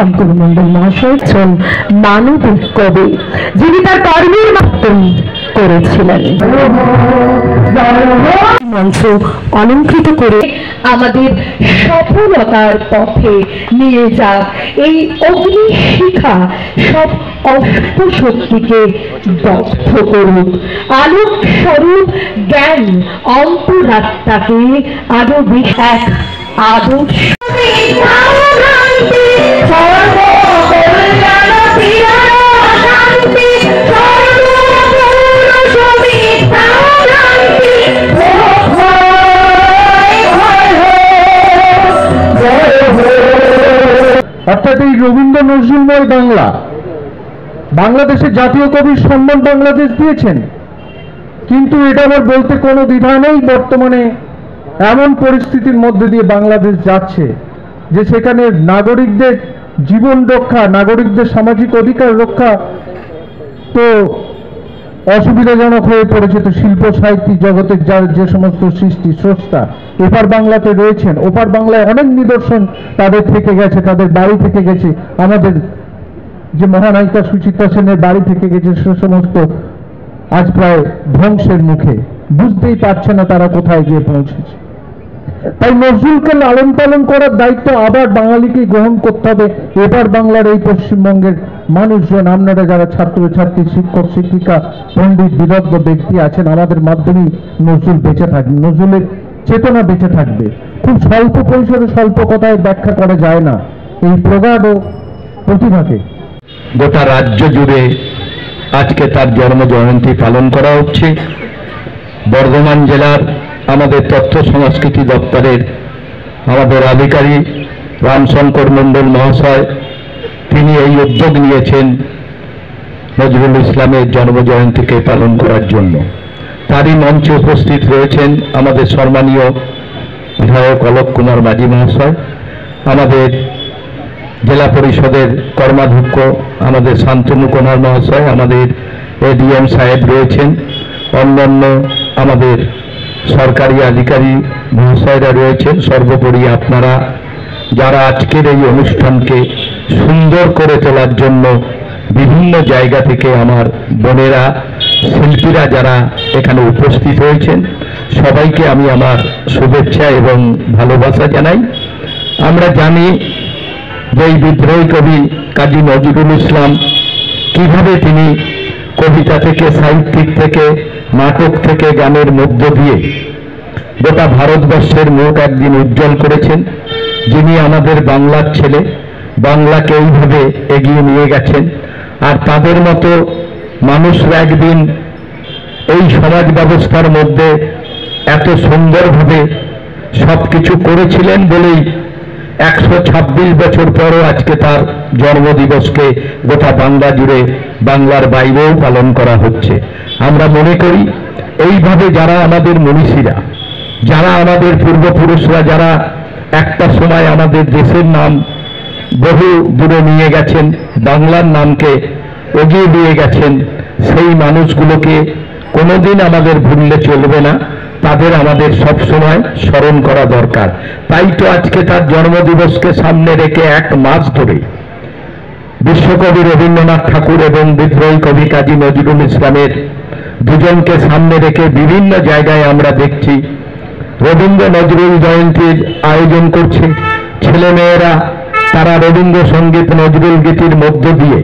শঙ্কর মন্ডল মহাশয় একজন মানবিক কবি, যিনি তার কর্মের মাধ্যমে করেছিলেন। মঞ্চ অলঙ্কৃত করে আমাদের সফলতার পথে নিয়ে যাক এই অগ্নিশিখা, সব অশুভ শক্তিকে দগ্ধ করুক। আলোক স্বরূপ জ্ঞান অন্তরাত্মাকে আরো এক আদর্শ অর্থাৎ এই রবীন্দ্র নজরুলময় বাংলা, বাংলাদেশের জাতীয় কবির সম্মান বাংলাদেশ দিয়েছেন, কিন্তু এটা আমার বলতে কোনো দ্বিধা নেই। বর্তমানে এমন পরিস্থিতির মধ্যে দিয়ে বাংলাদেশ যাচ্ছে যে সেখানে নাগরিকদের জীবন রক্ষা, নাগরিকদের সামাজিক অধিকার রক্ষা তো অসুবিধাজনক হয়ে পড়েছে। তো শিল্প সাহিত্যিক জগতের যার যে সমস্ত সৃষ্টি স্রষ্টা এপার বাংলাতে রয়েছেন, ওপার বাংলায় অনেক নিদর্শন তাদের থেকে গেছে, তাদের বাড়ি থেকে গেছে। আমাদের যে মহানায়িকা সুচিত্রা সেনের বাড়ি থেকে গেছে, সে সমস্ত আজ প্রায় ধ্বংসের মুখে, বুঝতেই পারছে না তারা কোথায় গিয়ে পৌঁছেছে। তাই নজরুলকে লালন পালন করার দায়িত্ব আবার বাঙালিকে গ্রহণ করতে হবে। এবার বাংলার এই পশ্চিমবঙ্গের মানুষজন, আপনারা যারা ছাত্রছাত্রী, শিক্ষক শিক্ষিকা, পণ্ডিত বিদগ্ধ ব্যক্তি আছেন, আমাদের মাধ্যমেই নজরুল বেঁচে থাকবে, নজরুলের চেতনা বেঁচে থাকবে। খুব স্বল্প পরিসরে স্বল্প কথায় ব্যাখ্যা করা যায় না এই প্রগাঢ় প্রতিভাকে। গোটা রাজ্য জুড়ে আজকে তার জন্ম জয়ন্তী পালন করা হচ্ছে। বর্ধমান জেলার আমাদের তথ্য সংস্কৃতি দপ্তরের আমাদের আধিকারিক রামশঙ্কর মন্ডল মহাশয়, তিনি এই উদ্যোগ নিয়েছেন নজরুল ইসলামের জন্ম জয়ন্তীকে পালন করার জন্য। তারই মঞ্চে উপস্থিত রয়েছেন আমাদের সম্মানীয় বিধায়ক অলোক কুমার মাঝি মহাশয়, আমাদের জেলা পরিষদের কর্মাধ্যক্ষ আমাদের শান্তনু কুমার মহাশয়, আমাদের এডিএম সাহেব রয়েছেন, অন্যান্য আমাদের সরকারি আধিকারিক মহাশয়রা রয়েছেন। সর্বোপরি আপনারা যারা আজকের এই অনুষ্ঠানকে সুন্দর করে তোলার জন্য বিভিন্ন জায়গা থেকে আমার বোনেরা, শিল্পীরা যারা এখানে উপস্থিত হয়েছেন, সবাইকে আমি আমার শুভেচ্ছা এবং ভালোবাসা জানাই। আমরা জানি যে এই বিদ্রোহী কবি কাজী নজরুল ইসলাম কিভাবে তিনি কবিতা থেকে, সাহিত্যিক থেকে, নাটক থেকে, গানের মধ্য দিয়ে গোটা ভারতবর্ষের মুখ একদিন উজ্জ্বল করেছেন। যিনি আমাদের বাংলার ছেলে, বাংলাকে এইভাবে এগিয়ে নিয়ে গেছেন। আর তাদের মতো মানুষরা একদিন এই সমাজ ব্যবস্থার মধ্যে এত সুন্দরভাবে সব কিছু করেছিলেন বলেই 126 বছর পরও আজকে তার জন্মদিবসকে গোটা বাংলা জুড়ে, বাংলার বাইরেও পালন করা হচ্ছে। আমরা মনে করি এইভাবে যারা আমাদের মনীষীরা, যারা আমাদের পূর্বপুরুষরা, যারা একটা সময় আমাদের দেশের নাম বহু দূরে নিয়ে গেছেন, বাংলার নামকে এগিয়ে দিয়ে গেছেন, সেই মানুষগুলোকে কোনোদিন আমাদের ভুললে চলবে না, তাদের আমাদের সব সময় স্মরণ করা দরকার। তাই তো আজকে তার জন্মদিবসকে সামনে রেখে 1 মাস ধরে বিশ্বকবি রবীন্দ্রনাথ ঠাকুর এবং বিদ্রোহী কবি কাজী নজরুল ইসলামের দুজনকে সামনে রেখে বিভিন্ন জায়গায় আমরা দেখছি রবীন্দ্র নজরুল জয়ন্তীর আয়োজন করছে। ছেলেমেয়েরা তারা রবীন্দ্রসঙ্গীত, নজরুল গীতির মধ্য দিয়ে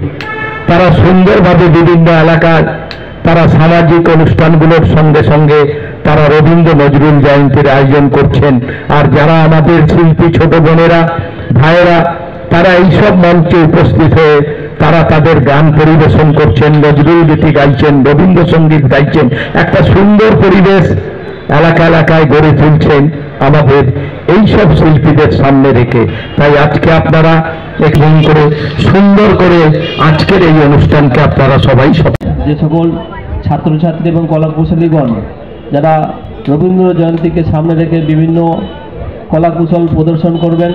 তারা সুন্দরভাবে বিভিন্ন এলাকার তারা সামাজিক অনুষ্ঠানগুলোর সঙ্গে সঙ্গে তারা রবীন্দ্র নজরুল জয়ন্তীর আয়োজন করছেন। আর যারা আমাদের শিল্পী ছোট বোনেরা, ভাইয়েরা, তারা এইসব মঞ্চে উপস্থিত হয়ে তারা তাদের গান পরিবেশন করছেন, নজরুল গীতি গাইছেন, রবীন্দ্রসঙ্গীত গাইছেন। একটা সুন্দর পরিবেশ এলাকা এলাকায় গড়ে তুলছেন আমাদের এইসব শিল্পীদের সামনে রেখে। তাই আজকে আপনারা একদিন করে সুন্দর করে আজকের এই অনুষ্ঠানকে আপনারা সবাই যে সকল ছাত্রছাত্রী এবং কলাকুশলীগণ যারা রবীন্দ্র জয়ন্তীকে সামনে রেখে বিভিন্ন কলাকুশল প্রদর্শন করবেন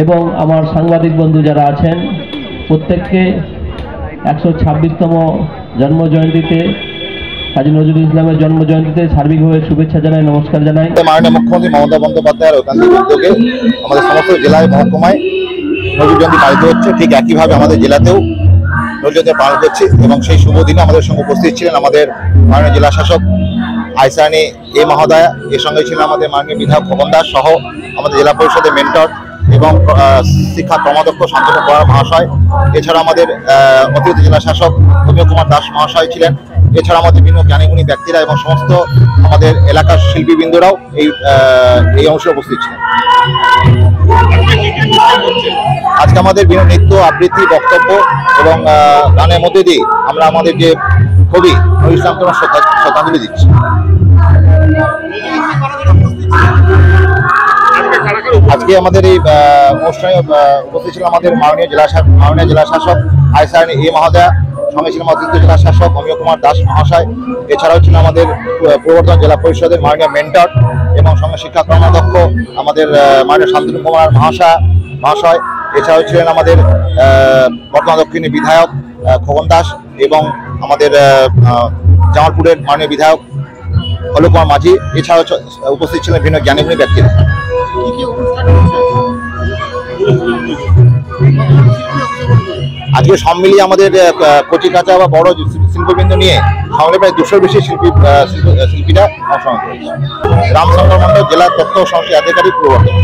এবং আমার সাংবাদিক বন্ধু যারা আছেন, প্রত্যেককে 126তম জন্ম জয়ন্তীতে, কাজী নজরুল ইসলামের জন্ম জয়ন্তীতে সার্বিকভাবে শুভেচ্ছা জানাই, নমস্কার জানাই। মাননীয় মুখ্যমন্ত্রী মমতা বন্দ্যোপাধ্যায়ের ঐকান্তিক উদ্যোগে আমাদের সমস্ত জেলায়, মহকুমায় নজরুল জয়ন্তী পালিত হচ্ছে, ঠিক একইভাবে আমাদের জেলাতেও নজরুল জয়ন্তী পালন করছি। এবং সেই শুভ দিনে আমাদের সঙ্গে উপস্থিত ছিলেন আমাদের মাননীয় জেলা শাসক আইসারানী এ মহোদয়া, এর সঙ্গে ছিলেন আমাদের মাননীয় বিধায়ক খোকন দাস সহ আমাদের জেলা পরিষদের মেন্টর এবং শিক্ষা কর্মাধ্যক্ষ শান্তনু বরা মহাশয়। এছাড়া আমাদের অতিরিক্ত জেলা শাসক অমিয় কুমার দাস মহাশয় ছিলেন। এছাড়া আমাদের বিভিন্ন জ্ঞানীগুণী ব্যক্তিরা এবং সমস্ত আমাদের এলাকার শিল্পীবৃন্দরাও এই অনুষ্ঠানে উপস্থিত ছিলেন। আজকে আমাদের বিভিন্ন নৃত্য, আবৃত্তি, বক্তব্য এবং গানের মধ্যে দিয়ে আমরা আমাদের যে কবি নজরুল ইসলামকে শ্রদ্ধাঞ্জলি দিচ্ছি। আজকে আমাদের এই অনুষ্ঠানে উপস্থিত ছিলেন আমাদের মাননীয় জেলা শাসক আইসারানী এ মহোদয়া, সঙ্গে ছিলেন অতিরিক্ত জেলা শাসক অমিয় কুমার দাস মহাশয়। এছাড়াও ছিলেন আমাদের পূর্ব বর্ধমান জেলা পরিষদের মাননীয় মেন্টর এবং সঙ্গে শিক্ষা কর্মাধ্যক্ষ আমাদের মাননীয় শান্তনু কুমার মহাশয়। এছাড়াও ছিলেন আমাদের বর্ধমান দক্ষিণের বিধায়ক খোকন দাস এবং আমাদের জামালপুরের মাননীয় বিধায়ক অলোক কুমার মাঝি। এছাড়াও উপস্থিত ছিলেন বিভিন্ন জ্ঞানীগুণী ব্যক্তিরা। আজকে সব মিলিয়ে আমাদের কচিকাঁচা বা বড় শিল্পবৃন্দ নিয়ে সঙ্গে প্রায় 200-র বেশি শিল্পীরা অংশগ্রহণ করেছে। রামশঙ্কর মন্ডল, জেলা তথ্য ও সংস্কৃতি আধিকারিক, পূর্ব বর্ধমান।